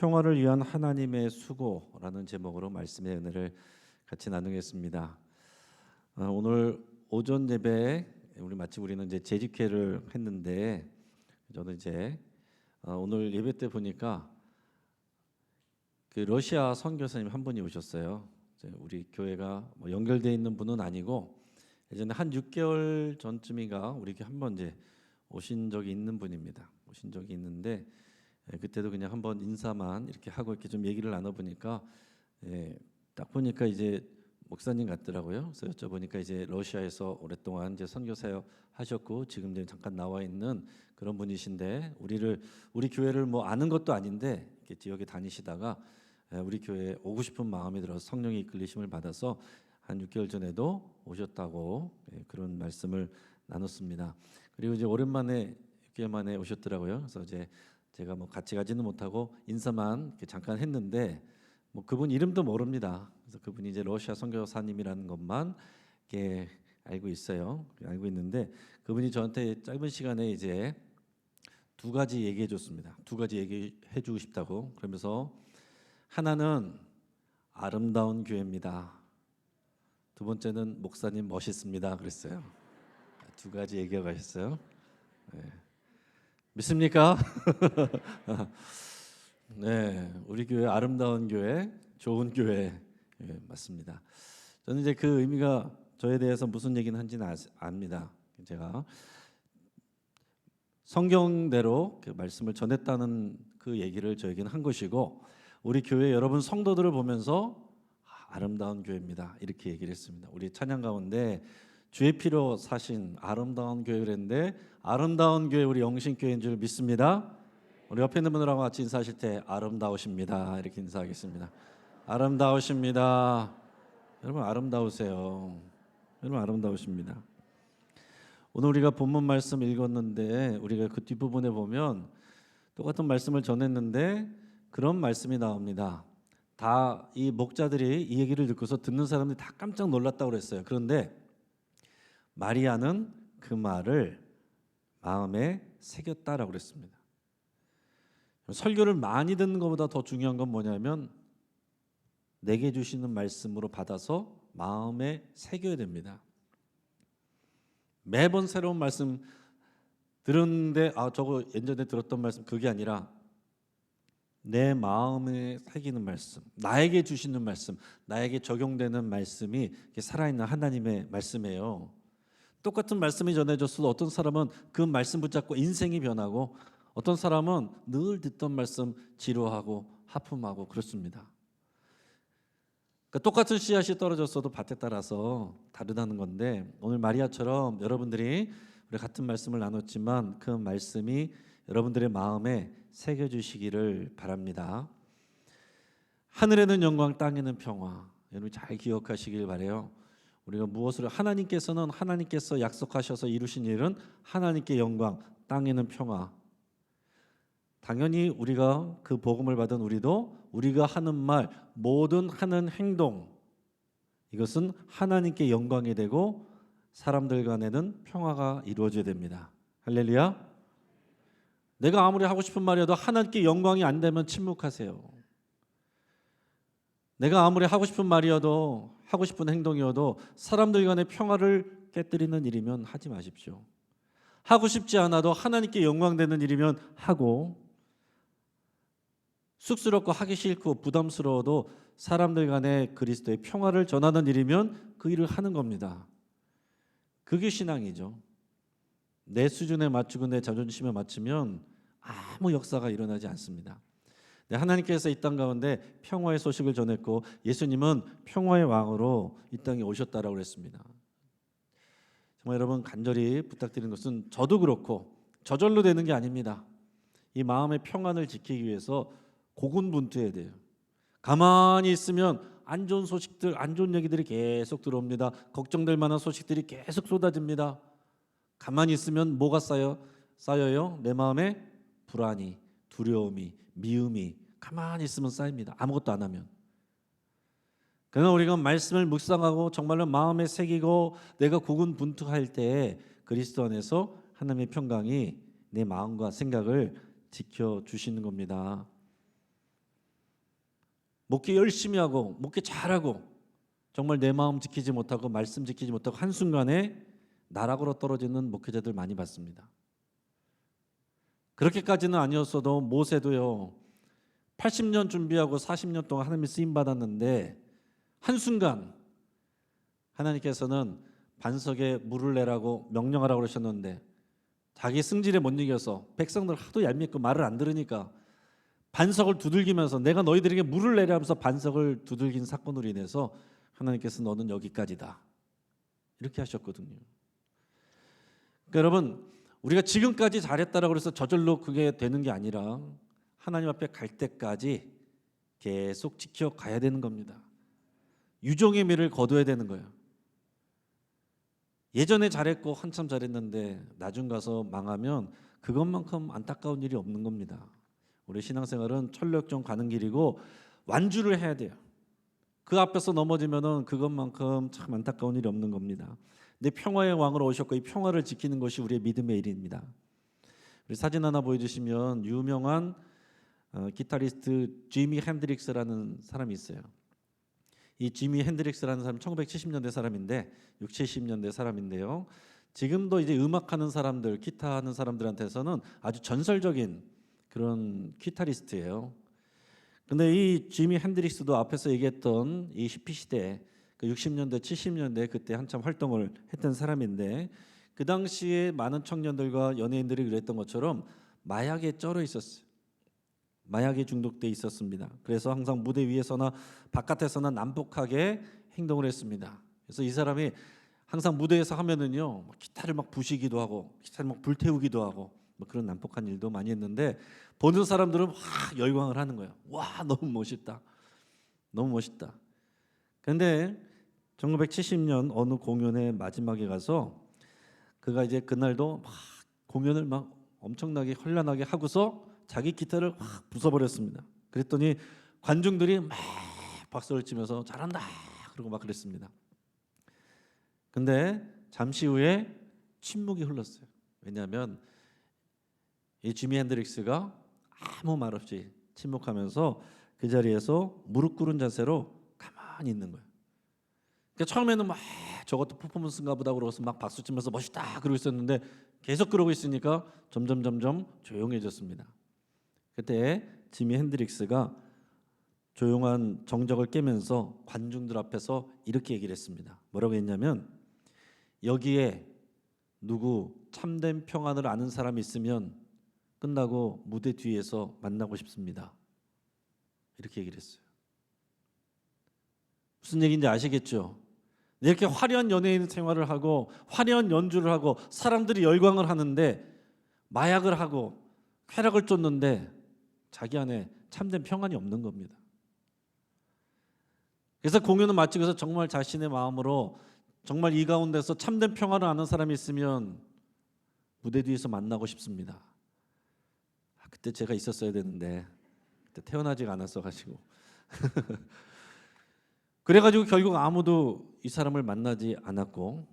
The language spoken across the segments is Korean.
평화를 위한 하나님의 수고라는 제목으로 말씀의 은혜를 같이 나누겠습니다. 오늘 오전 예배에 우리는 이제 재직회를 했는데 저는 이제 오늘 예배 때 보니까 그 러시아 선교사님 한 분이 오셨어요. 우리 교회가 뭐 연결되어 있는 분은 아니고 예전에 한 6개월 전쯤인가 우리 교회 한번 이제 오신 적이 있는 분입니다. 오신 적이 있는데 그때도 그냥 한번 인사만 이렇게 하고 이렇게 좀 얘기를 나눠보니까 딱 보니까 이제 목사님 같더라고요. 그래서 여쭤보니까 이제 러시아에서 오랫동안 이제 선교사역 하셨고 지금 이제 잠깐 나와 있는 그런 분이신데 우리 교회를 뭐 아는 것도 아닌데 이렇게 지역에 다니시다가 우리 교회에 오고 싶은 마음이 들어서 성령의 이끌리심을 받아서 한 6개월 전에도 오셨다고 그런 말씀을 나눴습니다. 그리고 이제 오랜만에 6개월 만에 오셨더라고요. 그래서 이제 제가 뭐 같이 가지는 못하고 인사만 이렇게 잠깐 했는데 뭐 그분 이름도 모릅니다. 그래서 그분이 이제 러시아 선교사님이라는 것만 이렇게 알고 있어요. 알고 있는데 그분이 저한테 짧은 시간에 이제 두 가지 얘기해 줬습니다. 두 가지 얘기해 주고 싶다고. 그러면서 하나는 아름다운 교회입니다. 두 번째는 목사님 멋있습니다. 그랬어요. 두 가지 얘기하고 가셨어요. 믿습니까? 네, 우리 교회 아름다운 교회, 좋은 교회 맞습니다. 저는 이제 그 의미가 저에 대해서 무슨 얘기는 한지는 압니다. 제가 성경대로 그 말씀을 전했다는 그 얘기를 저에게는 한 것이고 우리 교회 여러분 성도들을 보면서 아름다운 교회입니다. 이렇게 얘기를 했습니다. 우리 찬양 가운데 주의 피로 사신 아름다운 교회인데 아름다운 교회 우리 영신교회인 줄 믿습니다. 우리 옆에 있는 분들하고 같이 인사하실 때 아름다우십니다. 이렇게 인사하겠습니다. 아름다우십니다. 여러분 아름다우세요. 여러분 아름다우십니다. 오늘 우리가 본문 말씀 읽었는데 우리가 그 뒷부분에 보면 똑같은 말씀을 전했는데 그런 말씀이 나옵니다. 다 이 목자들이 이 얘기를 듣고서 듣는 사람들이 다 깜짝 놀랐다고 그랬어요. 그런데 마리아는 그 말을 마음에 새겼다라고 그랬습니다. 설교를 많이 듣는 것보다 더 중요한 건 뭐냐면 내게 주시는 말씀으로 받아서 마음에 새겨야 됩니다. 매번 새로운 말씀 들었는데 저거 예전에 들었던 말씀 그게 아니라 내 마음에 새기는 말씀, 나에게 주시는 말씀, 나에게 적용되는 말씀이 살아있는 하나님의 말씀이에요. 똑같은 말씀이 전해졌어도 어떤 사람은 그 말씀 붙잡고 인생이 변하고 어떤 사람은 늘 듣던 말씀 지루하고 하품하고 그렇습니다. 그러니까 똑같은 씨앗이 떨어졌어도 밭에 따라서 다르다는 건데 오늘 마리아처럼 여러분들이 우리 같은 말씀을 나눴지만 그 말씀이 여러분들의 마음에 새겨주시기를 바랍니다. 하늘에는 영광 땅에는 평화. 여러분 잘 기억하시길 바라요. 우리가 무엇을 하나님께서 약속하셔서 이루신 일은 하나님께 영광 땅에는 평화. 당연히 우리가 그 복음을 받은 우리가 하는 말 모든 하는 행동 이것은 하나님께 영광이 되고 사람들 간에는 평화가 이루어져야 됩니다. 할렐루야. 내가 아무리 하고 싶은 말이어도 하나님께 영광이 안 되면 침묵하세요. 내가 아무리 하고 싶은 말이어도 하고 싶은 행동이어도 사람들 간의 평화를 깨뜨리는 일이면 하지 마십시오. 하고 싶지 않아도 하나님께 영광 되는 일이면 하고 쑥스럽고 하기 싫고 부담스러워도 사람들 간에 그리스도의 평화를 전하는 일이면 그 일을 하는 겁니다. 그게 신앙이죠. 내 수준에 맞추고 내 자존심에 맞추면 아무 역사가 일어나지 않습니다. 하나님께서 이 땅 가운데 평화의 소식을 전했고 예수님은 평화의 왕으로 이 땅에 오셨다라고 그랬습니다. 정말 여러분 간절히 부탁드리는 것은 저도 그렇고 저절로 되는 게 아닙니다. 이 마음의 평안을 지키기 위해서 고군분투해야 돼요. 가만히 있으면 안 좋은 소식들, 안 좋은 얘기들이 계속 들어옵니다. 걱정될 만한 소식들이 계속 쏟아집니다. 가만히 있으면 뭐가 쌓여요? 내 마음에 불안이, 두려움이, 미움이 가만히 있으면 쌓입니다. 아무것도 안 하면. 그러나 우리가 말씀을 묵상하고 정말로 마음에 새기고 내가 고군분투할 때 그리스도 안에서 하나님의 평강이 내 마음과 생각을 지켜주시는 겁니다. 목회 열심히 하고 목회 잘하고 정말 내 마음 지키지 못하고 말씀 지키지 못하고 한순간에 나락으로 떨어지는 목회자들 많이 봤습니다. 그렇게까지는 아니었어도 모세도요 80년 준비하고 40년 동안 하나님의 쓰임 받았는데 한순간 하나님께서는 반석에 물을 내라고 명령하라고 그러셨는데 자기 승질에 못 이겨서 백성들 하도 얄밉고 말을 안 들으니까 반석을 두들기면서 내가 너희들에게 물을 내려 하면서 반석을 두들긴 사건으로 인해서 하나님께서 너는 여기까지다 이렇게 하셨거든요. 그러니까 여러분 우리가 지금까지 잘했다라고 해서 저절로 그게 되는 게 아니라 하나님 앞에 갈 때까지 계속 지켜가야 되는 겁니다. 유종의 미를 거둬야 되는 거예요. 예전에 잘했고 한참 잘했는데 나중 가서 망하면 그것만큼 안타까운 일이 없는 겁니다. 우리 신앙생활은 철력정 가는 길이고 완주를 해야 돼요. 그 앞에서 넘어지면은 그것만큼 참 안타까운 일이 없는 겁니다. 근데 평화의 왕으로 오셨고 이 평화를 지키는 것이 우리의 믿음의 일입니다. 우리 사진 하나 보여주시면 유명한 기타리스트 지미 핸드릭스라는 사람이 있어요. 이 지미 핸드릭스라는 사람 1970년대 사람인데 60, 70년대 사람인데요. 지금도 이제 음악하는 사람들, 기타 하는 사람들한테서는 아주 전설적인 그런 기타리스트예요. 근데 이 지미 핸드릭스도 앞에서 얘기했던 이 히피 시대 그 60년대, 70년대 그때 한참 활동을 했던 사람인데 그 당시에 많은 청년들과 연예인들이 그랬던 것처럼 마약에 쩔어 있었어요. 마약에 중독돼 있었습니다. 그래서 항상 무대 위에서나 바깥에서나 난폭하게 행동을 했습니다. 그래서 이 사람이 항상 무대에서 하면은요 기타를 막 부시기도 하고 기타를 막 불태우기도 하고 뭐 그런 난폭한 일도 많이 했는데 보는 사람들은 와 열광을 하는 거예요. 와 너무 멋있다, 너무 멋있다. 그런데 1970년 어느 공연의 마지막에 가서 그가 이제 그날도 막 공연을 막 엄청나게 현란하게 하고서 자기 기타를 확 부숴버렸습니다. 그랬더니 관중들이 막 박수를 치면서 잘한다 그러고 막 그랬습니다. 근데 잠시 후에 침묵이 흘렀어요. 왜냐하면 이 지미 핸드릭스가 아무 말 없이 침묵하면서 그 자리에서 무릎 꿇은 자세로 가만히 있는 거예요. 그러니까 처음에는 막 저것도 퍼포먼스인가 보다 그러고서 막 박수 치면서 멋있다 그러고 있었는데 계속 그러고 있으니까 점점 조용해졌습니다. 그때 지미 핸드릭스가 조용한 정적을 깨면서 관중들 앞에서 이렇게 얘기를 했습니다. 뭐라고 했냐면 여기에 누구 참된 평안을 아는 사람이 있으면 끝나고 무대 뒤에서 만나고 싶습니다. 이렇게 얘기를 했어요. 무슨 얘기인지 아시겠죠? 이렇게 화려한 연예인 생활을 하고 화려한 연주를 하고 사람들이 열광을 하는데 마약을 하고 쾌락을 쫓는데 자기 안에 참된 평안이 없는 겁니다. 그래서 공연을 마치고서 정말 자신의 마음으로 정말 이 가운데서 참된 평안을 아는 사람이 있으면 무대 뒤에서 만나고 싶습니다. 그때 제가 있었어야 되는데 그때 태어나지가 않았어가지고 그래가지고 결국 아무도 이 사람을 만나지 않았고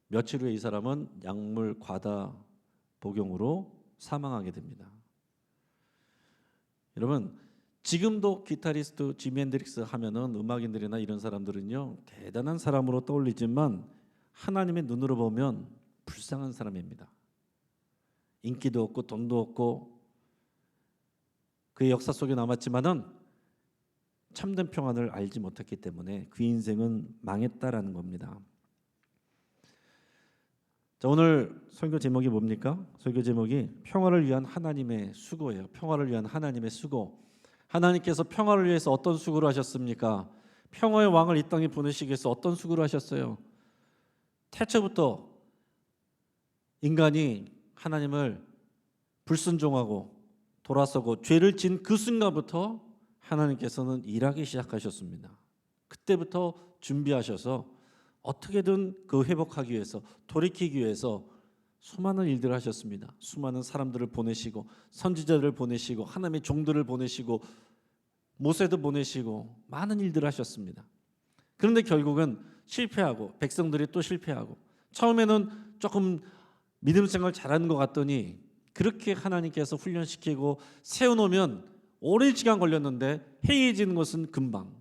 며칠 후에 이 사람은 약물 과다 복용으로 사망하게 됩니다. 여러분 지금도 기타리스트 지미 핸드릭스 하면은 음악인들이나 이런 사람들은요 대단한 사람으로 떠올리지만 하나님의 눈으로 보면 불쌍한 사람입니다. 인기도 없고 돈도 없고 그의 역사 속에 남았지만은 참된 평안을 알지 못했기 때문에 그 인생은 망했다라는 겁니다. 자, 오늘 설교 제목이 뭡니까? 설교 제목이 평화를 위한 하나님의 수고예요. 평화를 위한 하나님의 수고. 하나님께서 평화를 위해서 어떤 수고를 하셨습니까? 평화의 왕을 이 땅에 보내시기 위해서 어떤 수고를 하셨어요? 태초부터 인간이 하나님을 불순종하고 돌아서고 죄를 진 그 순간부터 하나님께서는 일하기 시작하셨습니다. 그때부터 준비하셔서 어떻게든 그 회복하기 위해서 돌이키기 위해서 수많은 일들을 하셨습니다. 수많은 사람들을 보내시고 선지자들을 보내시고 하나님의 종들을 보내시고 모세도 보내시고 많은 일들을 하셨습니다. 그런데 결국은 실패하고 백성들이 또 실패하고 처음에는 조금 믿음 생활 잘하는 것 같더니 그렇게 하나님께서 훈련시키고 세워놓으면 오랜 시간 걸렸는데 해이해지는 것은 금방.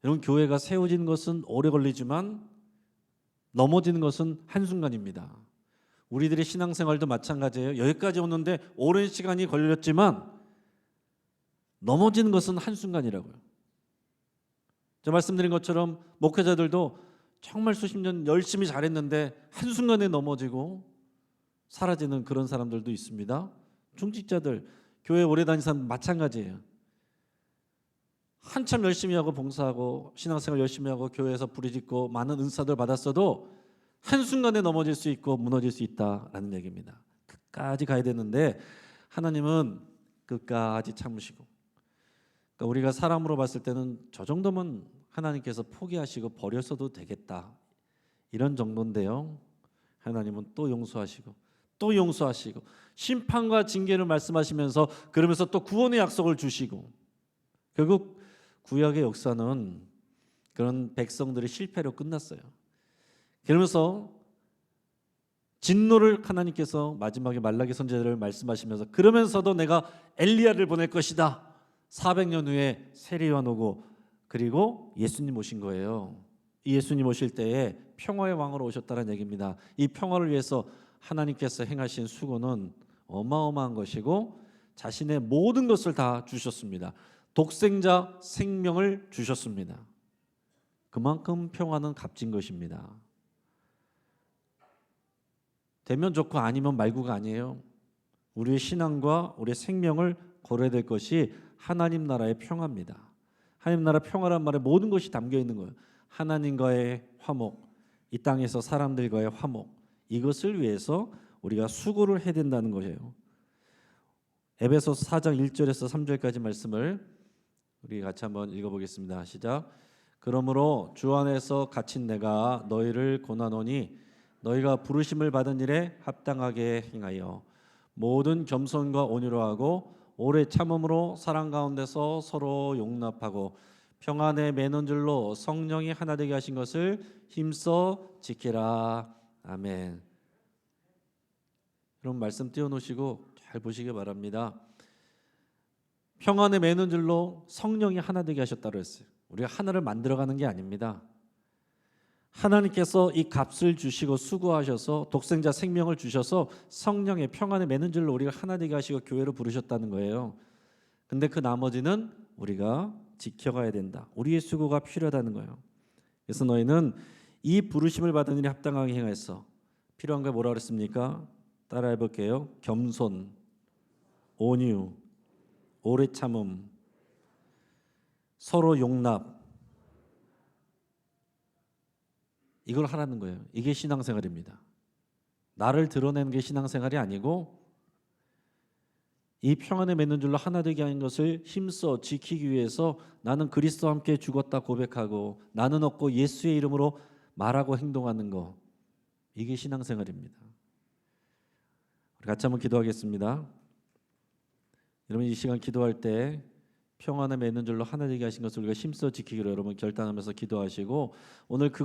여러분, 교회가 세워지는 것은 오래 걸리지만 넘어지는 것은 한순간입니다. 우리들의 신앙생활도 마찬가지예요. 여기까지 오는데 오랜 시간이 걸렸지만 넘어지는 것은 한순간이라고요. 저 말씀드린 것처럼 목회자들도 정말 수십 년 열심히 잘했는데 한순간에 넘어지고 사라지는 그런 사람들도 있습니다. 중직자들, 교회 오래 다닌 사람 마찬가지예요. 한참 열심히 하고 봉사하고 신앙생활 열심히 하고 교회에서 부르짖고 많은 은사들 받았어도 한순간에 넘어질 수 있고 무너질 수 있다라는 얘기입니다. 끝까지 가야 되는데 하나님은 끝까지 참으시고, 그러니까 우리가 사람으로 봤을 때는 저 정도면 하나님께서 포기하시고 버렸어도 되겠다 이런 정도인데요, 하나님은 또 용서하시고 또 용서하시고 심판과 징계를 말씀하시면서 그러면서 또 구원의 약속을 주시고, 결국 구약의 역사는 그런 백성들의 실패로 끝났어요. 그러면서 진노를 하나님께서 마지막에 말라기 선지자를 말씀하시면서 그러면서도 내가 엘리야를 보낼 것이다. 400년 후에 세례요한 오고 그리고 예수님 오신 거예요. 이 예수님 오실 때에 평화의 왕으로 오셨다는 얘기입니다. 이 평화를 위해서 하나님께서 행하신 수고는 어마어마한 것이고 자신의 모든 것을 다 주셨습니다. 독생자 생명을 주셨습니다. 그만큼 평화는 값진 것입니다. 되면 좋고 아니면 말고가 아니에요. 우리의 신앙과 우리의 생명을 걸어야 될 것이 하나님 나라의 평화입니다. 하나님 나라 평화란 말에 모든 것이 담겨 있는 거예요. 하나님과의 화목, 이 땅에서 사람들과의 화목, 이것을 위해서 우리가 수고를 해야 된다는 거예요. 에베소서 4장 1절에서 3절까지 말씀을 우리 같이 한번 읽어보겠습니다. 시작. 그러므로 주 안에서 갇힌 내가 너희를 권하노니 너희가 부르심을 받은 일에 합당하게 행하여 모든 겸손과 온유로 하고 오래 참음으로 사랑 가운데서 서로 용납하고 평안에 매는 줄로 성령이 하나 되게 하신 것을 힘써 지키라. 아멘. 여러분 말씀 띄워놓으시고 잘 보시기 바랍니다. 평안에 매는 줄로 성령이 하나 되게 하셨다고 했어요. 우리가 하나를 만들어가는 게 아닙니다. 하나님께서 이 값을 주시고 수고하셔서 독생자 생명을 주셔서 성령의 평안에 매는 줄로 우리가 하나 되게 하시고 교회로 부르셨다는 거예요. 근데 그 나머지는 우리가 지켜가야 된다. 우리의 수고가 필요하다는 거예요. 그래서 너희는 이 부르심을 받은 일에 합당하게 행하였어. 필요한 게 뭐라 그랬습니까? 따라해 볼게요. 겸손, 온유, 오래 참음, 서로 용납, 이걸 하라는 거예요. 이게 신앙생활입니다. 나를 드러내는 게 신앙생활이 아니고 이 평안에 맺는 줄로 하나 되게 하는 것을 힘써 지키기 위해서 나는 그리스도와 함께 죽었다 고백하고 나는 없고 예수의 이름으로 말하고 행동하는 거, 이게 신앙생활입니다. 우리 같이 한번 기도하겠습니다. 여러분 이 시간 기도할 때 평안에 맺는 줄로 하나 되게 하신 것을 우리가 힘써 지키기로 여러분 결단하면서 기도하시고 오늘 그